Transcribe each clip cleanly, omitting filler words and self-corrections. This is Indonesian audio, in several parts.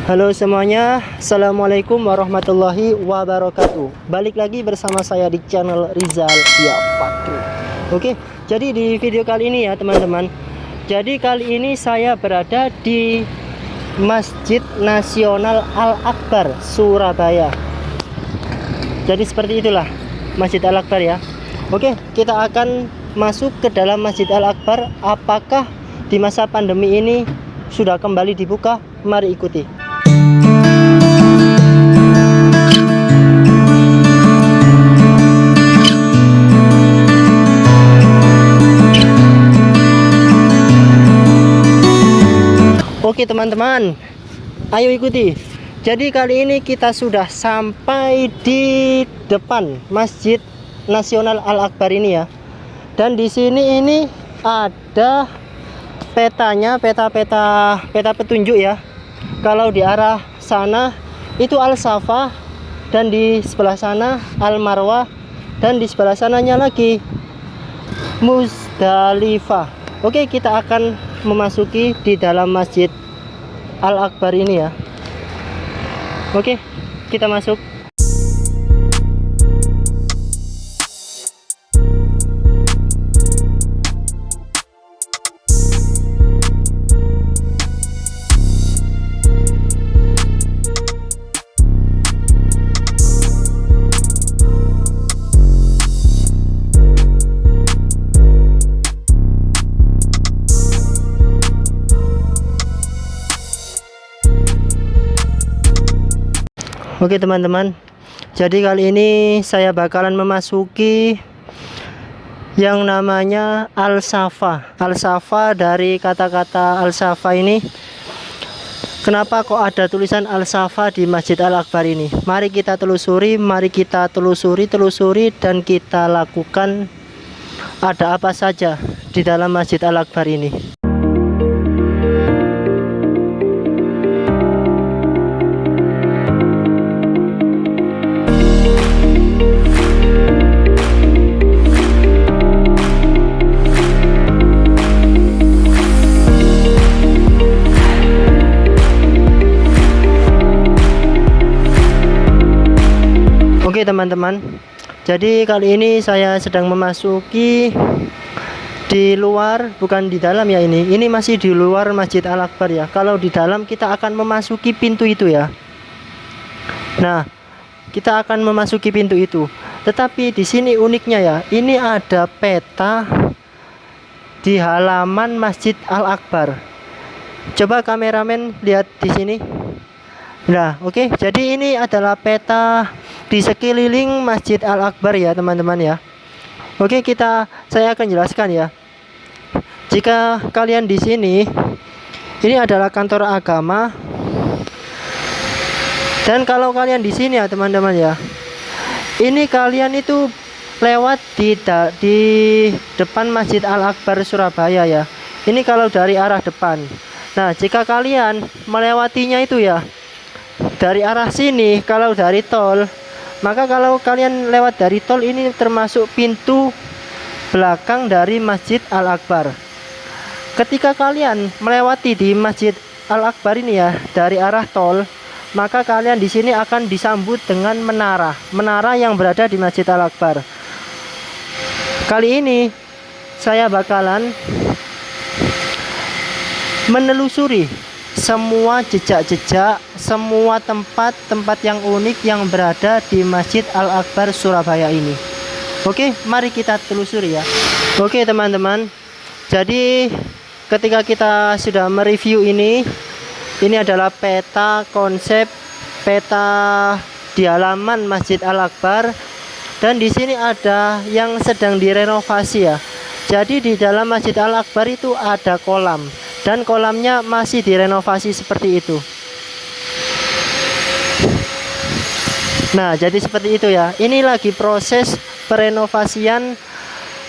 Halo semuanya, Assalamualaikum warahmatullahi wabarakatuh. Balik lagi bersama saya di channel Rizal Fakri. Oke, jadi di video kali ini ya teman-teman, jadi kali ini saya berada di Masjid Nasional Al-Akbar Surabaya. Jadi seperti itulah Masjid Al-Akbar ya. Oke, kita akan masuk ke dalam Masjid Al-Akbar. Apakah di masa pandemi ini sudah kembali dibuka? Mari ikuti. Oke teman-teman, ayo ikuti. Jadi kali ini kita sudah sampai di depan Masjid Nasional Al-Akbar ini ya. Dan di sini ini ada petanya, peta petunjuk ya. Kalau di arah sana itu Al-Safa, dan di sebelah sana Al-Marwah, dan di sebelah sananya lagi Muzdalifah. Oke, kita akan memasuki di dalam Masjid Al-Akbar ini ya. Oke, kita masuk. Oke teman-teman, jadi kali ini saya bakalan memasuki yang namanya Al-Safa. Al-Safa dari kata-kata Al-Safa ini, kenapa kok ada tulisan Al-Safa di Masjid Al-Akbar ini? Mari kita telusuri, telusuri dan kita lakukan ada apa saja di dalam Masjid Al-Akbar ini. Oke teman-teman, jadi kali ini saya sedang memasuki di luar, bukan di dalam ya, ini masih di luar Masjid Al-Akbar ya. Kalau di dalam kita akan memasuki pintu itu ya. Nah, kita akan memasuki pintu itu. Tetapi di sini uniknya ya, ini ada peta di halaman Masjid Al-Akbar. Coba kameramen lihat di sini. Nah, oke, jadi ini adalah peta di sekeliling Masjid Al-Akbar ya teman-teman ya. Oke, saya akan jelaskan ya. Jika kalian di sini, ini adalah kantor agama. Dan kalau kalian di sini ya teman-teman ya, ini kalian itu lewat di depan Masjid Al-Akbar Surabaya ya. Ini kalau dari arah depan. Nah, jika kalian melewatinya itu ya dari arah sini, kalau dari tol, maka kalau kalian lewat dari tol ini termasuk pintu belakang dari Masjid Al-Akbar. Ketika kalian melewati di Masjid Al-Akbar ini ya dari arah tol, maka kalian di sini akan disambut dengan menara yang berada di Masjid Al-Akbar. Kali ini saya bakalan menelusuri semua jejak-jejak, semua tempat-tempat yang unik yang berada di Masjid Al-Akbar Surabaya ini. Oke, mari kita telusuri ya. Oke teman-teman, jadi ketika kita sudah mereview ini adalah peta konsep peta di halaman Masjid Al-Akbar, dan di sini ada yang sedang direnovasi ya. Jadi di dalam Masjid Al-Akbar itu ada kolam, dan kolamnya masih direnovasi seperti itu. Nah, jadi seperti itu ya. Ini lagi proses perenovasian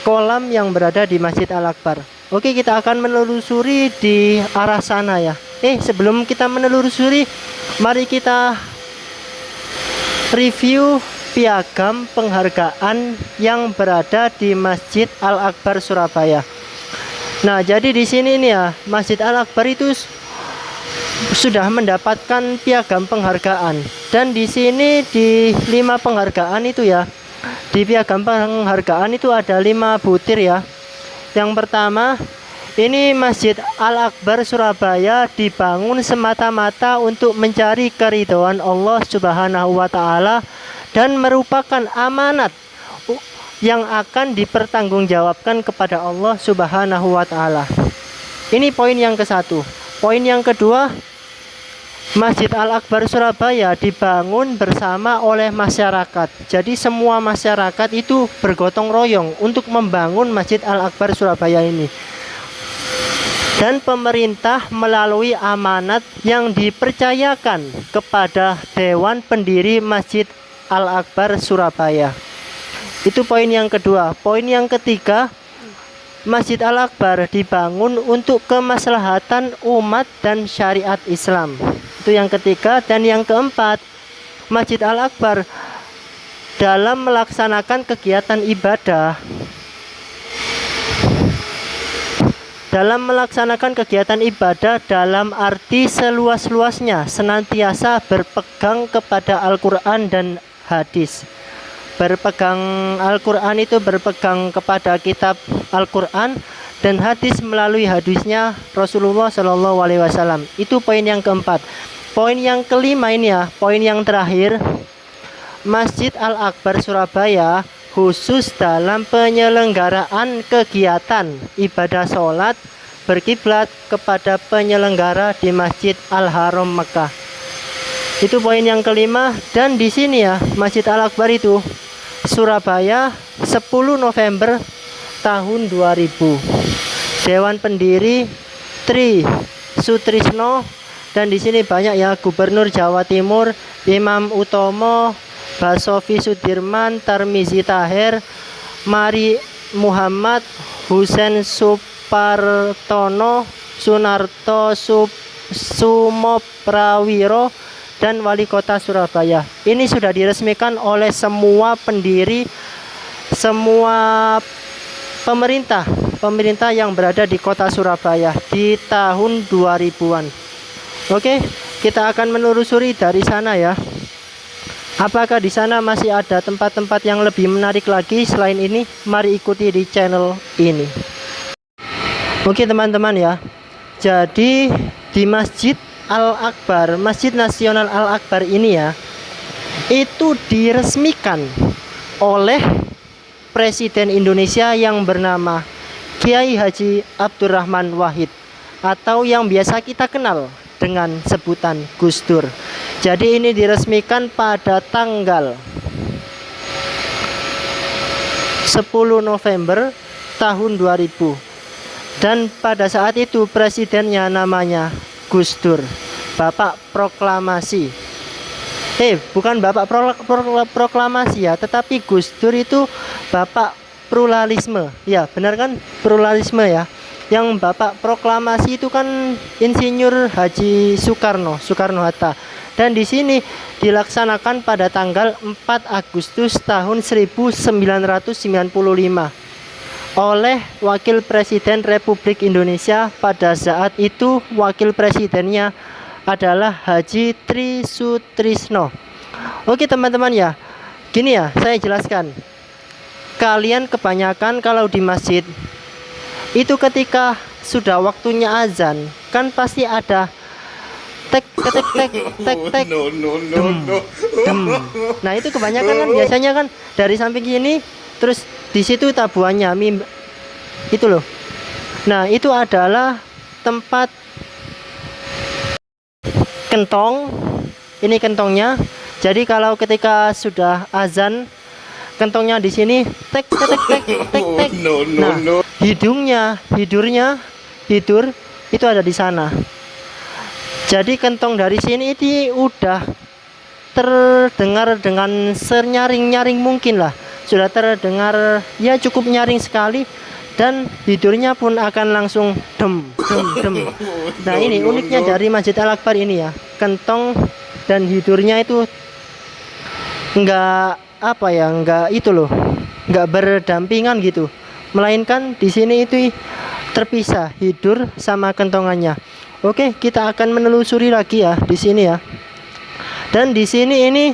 kolam yang berada di Masjid Al-Akbar. Oke, kita akan menelusuri di arah sana ya. Sebelum kita menelusuri, mari kita review piagam penghargaan yang berada di Masjid Al-Akbar Surabaya. Nah, jadi di sini nih ya, Masjid Al-Akbar itu sudah mendapatkan piagam penghargaan. Dan di sini di 5 penghargaan itu ya, di piagam penghargaan itu ada 5 butir ya. Yang pertama, ini Masjid Al-Akbar Surabaya dibangun semata-mata untuk mencari keridhaan Allah Subhanahu wa taala dan merupakan amanat yang akan dipertanggungjawabkan kepada Allah Subhanahu wa taala. Ini poin yang ke-1. Poin yang kedua, Masjid Al-Akbar Surabaya dibangun bersama oleh masyarakat. Jadi semua masyarakat itu bergotong royong untuk membangun Masjid Al-Akbar Surabaya ini. Dan pemerintah melalui amanat yang dipercayakan kepada Dewan Pendiri Masjid Al-Akbar Surabaya. Itu poin yang kedua. Poin yang ketiga, Masjid Al-Akbar dibangun untuk kemaslahatan umat dan syariat Islam. Itu yang ketiga. Dan yang keempat, Masjid Al-Akbar dalam melaksanakan kegiatan ibadah, dalam arti seluas-luasnya senantiasa berpegang kepada Al-Quran dan hadis. Berpegang Al-Quran itu berpegang kepada kitab Al-Quran dan hadis melalui hadisnya Rasulullah Shallallahu Alaihi Wasallam. Itu poin yang keempat. Poin yang kelima ini ya, poin yang terakhir, Masjid Al-Akbar Surabaya khusus dalam penyelenggaraan kegiatan ibadah sholat berkiblat kepada penyelenggara di Masjid Al-Haram Mekah. Itu poin yang kelima. Dan di sini ya, Masjid Al-Akbar itu Surabaya 10 November tahun 2000. Dewan Pendiri Tri Sutrisno, dan di sini banyak ya, Gubernur Jawa Timur Imam Utomo, Basofi Sudirman, Tarmizi Tahir, Mari Muhammad, Husen Supartono, Sunarto Sumoprawiro, dan Wali Kota Surabaya. Ini sudah diresmikan oleh semua pendiri, semua pemerintah yang berada di Kota Surabaya di tahun 2000-an. Oke, kita akan menelusuri dari sana ya. Apakah di sana masih ada tempat-tempat yang lebih menarik lagi selain ini? Mari ikuti di channel ini. Oke teman-teman ya. Jadi di Masjid Al-Akbar, Masjid Nasional Al-Akbar ini ya, itu diresmikan oleh Presiden Indonesia yang bernama Kiai Haji Abdurrahman Wahid, atau yang biasa kita kenal dengan sebutan Gus Dur. Jadi ini diresmikan pada tanggal 10 November tahun 2000. Dan pada saat itu presidennya namanya Gus Dur, Bapak Proklamasi. Bukan Bapak Proklamasi ya, tetapi Gus Dur itu Bapak Pluralisme. Ya, benar kan? Pluralisme ya. Yang Bapak Proklamasi itu kan Insinyur Haji Soekarno-Hatta. Dan di sini dilaksanakan pada tanggal 4 Agustus tahun 1995 oleh Wakil Presiden Republik Indonesia. Pada saat itu wakil presidennya adalah Haji Tri Sutrisno. Oke teman-teman ya, gini ya, saya jelaskan. Kalian kebanyakan kalau di masjid itu ketika sudah waktunya azan, kan pasti ada tek tek tek tek tek dem. Nah itu kebanyakan kan biasanya kan dari samping sini, terus di situ tabuannya itu loh. Nah itu adalah tempat kentong. Ini kentongnya. Jadi kalau ketika sudah azan, kentongnya di sini tek tek tek tek tek. Nah hidur itu ada di sana. Jadi kentong dari sini itu udah terdengar dengan senyaring-nyaring mungkin lah. Sudah terdengar ya cukup nyaring sekali, dan hidurnya pun akan langsung dem dem dem. Nah ini uniknya dari Masjid Al-Akbar ini ya, kentong dan hidurnya itu enggak itu loh, enggak berdampingan gitu, melainkan di sini itu terpisah hidur sama kentongannya. Oke, kita akan menelusuri lagi ya di sini ya. Dan di sini ini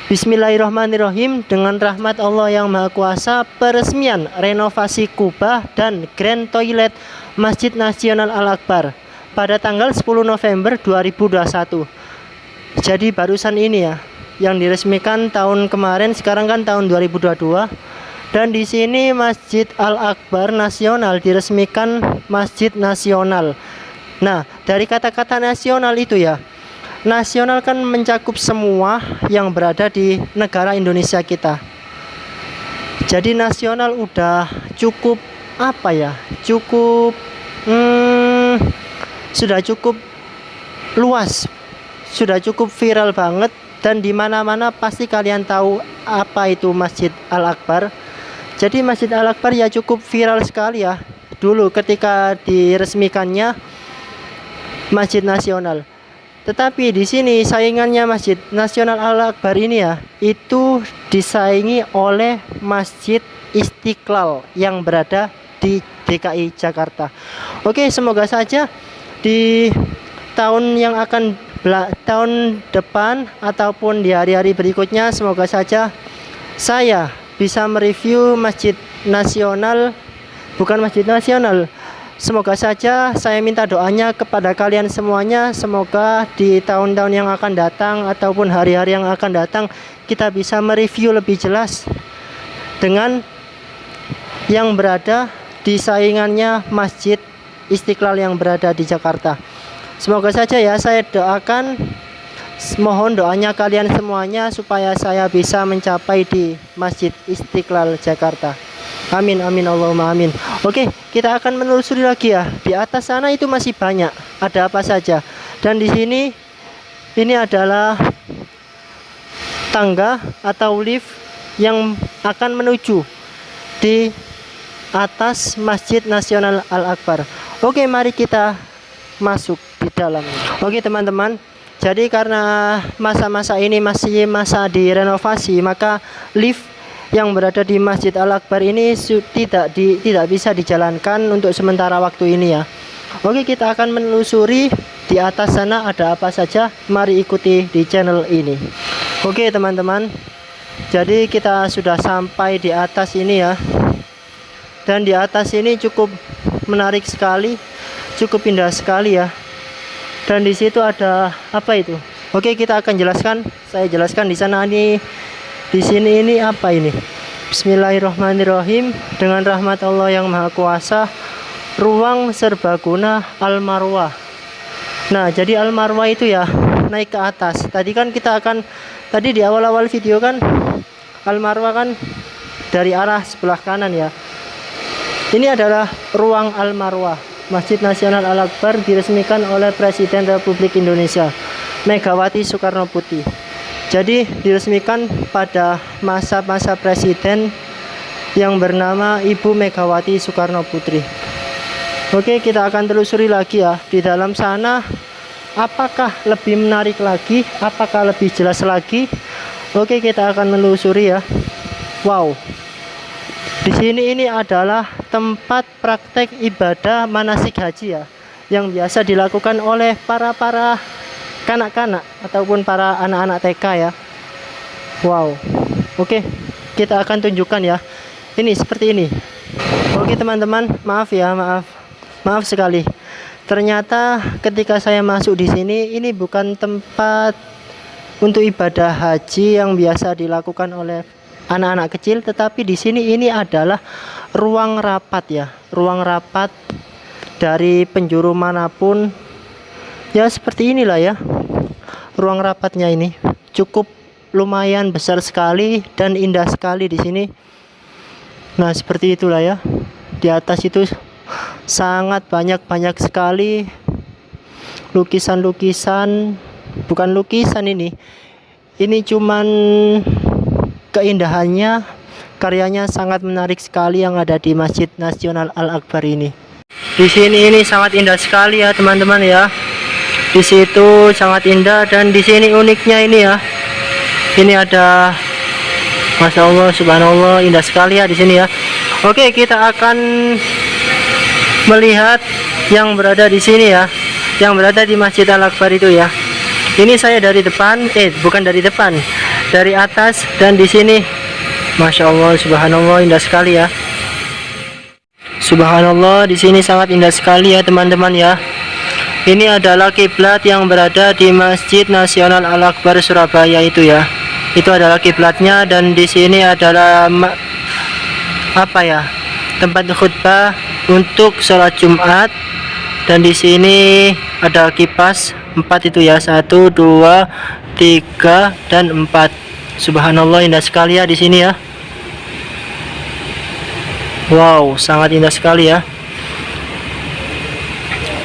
Bismillahirrahmanirrahim, dengan rahmat Allah yang Maha Kuasa, peresmian renovasi kubah dan grand toilet Masjid Nasional Al-Akbar pada tanggal 10 November 2021. Jadi barusan ini ya yang diresmikan tahun kemarin, sekarang kan tahun 2022. Dan di sini Masjid Al-Akbar Nasional diresmikan Masjid Nasional. Nah, dari kata-kata nasional itu ya, nasional kan mencakup semua yang berada di negara Indonesia kita. Jadi nasional udah cukup apa ya? Cukup sudah cukup luas. Sudah cukup viral banget, dan di mana-mana pasti kalian tahu apa itu Masjid Al-Akbar. Jadi Masjid Al-Akbar ya cukup viral sekali ya dulu ketika diresmikannya Masjid Nasional. Tetapi di sini saingannya Masjid Nasional Al-Akbar ini ya, itu disaingi oleh Masjid Istiqlal yang berada di DKI Jakarta. Oke, semoga saja di tahun yang akan tahun depan ataupun di hari-hari berikutnya, semoga saja saya bisa mereview Masjid Nasional, bukan Masjid Nasional. Semoga saja saya minta doanya kepada kalian semuanya, semoga di tahun-tahun yang akan datang ataupun hari-hari yang akan datang kita bisa mereview lebih jelas dengan yang berada di saingannya Masjid Istiqlal yang berada di Jakarta. Semoga saja ya, saya doakan, mohon doanya kalian semuanya supaya saya bisa mencapai di Masjid Istiqlal Jakarta. Amin amin Allahumma amin. Oke, kita akan menelusuri lagi ya. Di atas sana itu masih banyak, ada apa saja. Dan di sini ini adalah tangga atau lift yang akan menuju di atas Masjid Nasional Al-Akbar. Oke, mari kita masuk di dalam. Oke teman-teman, jadi karena masa-masa ini masih masa direnovasi, maka lift yang berada di Masjid Al-Akbar ini tidak bisa dijalankan untuk sementara waktu ini ya. Oke, kita akan menelusuri di atas sana ada apa saja. Mari ikuti di channel ini. Oke teman-teman, jadi kita sudah sampai di atas ini ya. Dan di atas ini cukup menarik sekali, cukup indah sekali ya. Dan di situ ada apa itu? Oke, kita akan jelaskan. Saya jelaskan di sana nih. Di sini ini apa ini? Bismillahirrahmanirrahim. Dengan rahmat Allah yang Maha Kuasa, ruang serbaguna Al-Marwah. Nah, jadi Al-Marwah itu ya naik ke atas. Tadi di awal-awal video kan Al-Marwah kan dari arah sebelah kanan ya. Ini adalah ruang Al-Marwah. Masjid Nasional Al-Akbar diresmikan oleh Presiden Republik Indonesia Megawati Soekarno Putri. Jadi diresmikan pada masa-masa presiden yang bernama Ibu Megawati Soekarno Putri. Oke, kita akan telusuri lagi ya. Di dalam sana apakah lebih menarik lagi? Apakah lebih jelas lagi? Oke, kita akan menelusuri ya. Wow. Di sini ini adalah tempat praktek ibadah manasik haji ya, yang biasa dilakukan oleh para kanak-kanak ataupun para anak-anak TK ya. Wow. Oke, kita akan tunjukkan ya. Ini seperti ini. Oke teman-teman, maaf ya, maaf sekali. Ternyata ketika saya masuk di sini, ini bukan tempat untuk ibadah haji yang biasa dilakukan oleh anak-anak kecil, tetapi di sini ini adalah ruang rapat ya, ruang rapat dari penjuru manapun. Ya seperti inilah ya ruang rapatnya, ini cukup lumayan besar sekali dan indah sekali di sini. Nah seperti itulah ya, di atas itu sangat banyak sekali lukisan-lukisan, bukan lukisan ini cuman keindahannya, karyanya sangat menarik sekali yang ada di Masjid Nasional Al-Akbar ini. Di sini ini sangat indah sekali ya teman-teman ya. Di situ sangat indah, dan di sini uniknya ini ya. Ini ada, Masya Allah, Subhanallah, indah sekali ya di sini ya. Oke, kita akan melihat yang berada di sini ya. yang berada di Masjid Al-Akbar itu ya. Ini saya dari depan, bukan dari depan, dari atas, dan di sini, masya Allah, subhanallah, indah sekali ya. Subhanallah, di sini sangat indah sekali ya teman-teman ya. Ini adalah kiblat yang berada di Masjid Nasional Al-Akbar Surabaya itu ya. Itu adalah kiblatnya, dan di sini adalah tempat khutbah untuk sholat Jumat. Dan di sini ada kipas 4 itu ya, 1, 2, 3, dan 4. Subhanallah, indah sekali ya di sini ya. Wow, sangat indah sekali ya.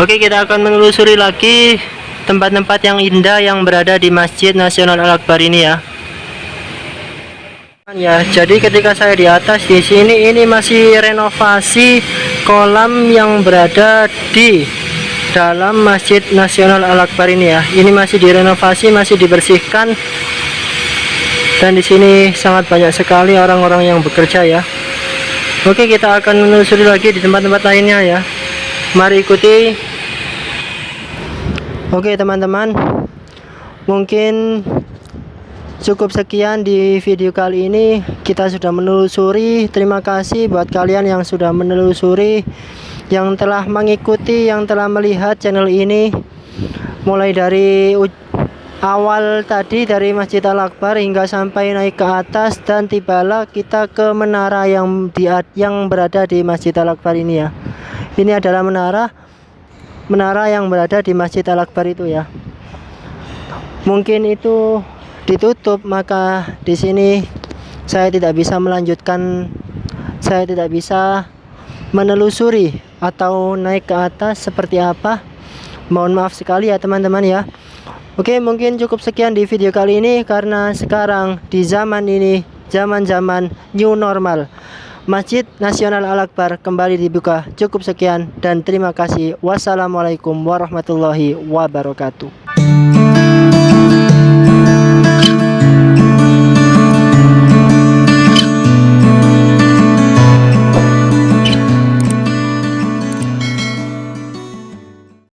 Oke, kita akan menelusuri lagi tempat-tempat yang indah yang berada di Masjid Nasional Al-Akbar ini ya. Ya, jadi ketika saya di atas di sini, ini masih renovasi kolam yang berada di dalam Masjid Nasional Al-Akbar ini ya. Ini masih direnovasi, masih dibersihkan, dan di sini sangat banyak sekali orang-orang yang bekerja ya. Oke, kita akan menelusuri lagi di tempat-tempat lainnya ya. Mari ikuti. Oke teman-teman, mungkin cukup sekian di video kali ini. Kita sudah menelusuri. Terima kasih buat kalian yang sudah menelusuri, yang telah mengikuti, yang telah melihat channel ini mulai dari awal tadi, dari Masjid Al-Akbar hingga sampai naik ke atas, dan tibalah kita ke menara yang berada di Masjid Al-Akbar ini ya. Ini adalah menara yang berada di Masjid Al-Akbar itu ya. Mungkin itu ditutup, maka di sini saya tidak bisa melanjutkan, saya tidak bisa menelusuri atau naik ke atas seperti apa. Mohon maaf sekali ya teman-teman ya. Oke, mungkin cukup sekian di video kali ini, karena sekarang di zaman ini, zaman-zaman new normal, Masjid Nasional Al-Akbar kembali dibuka. Cukup sekian dan terima kasih. Wassalamualaikum warahmatullahi wabarakatuh.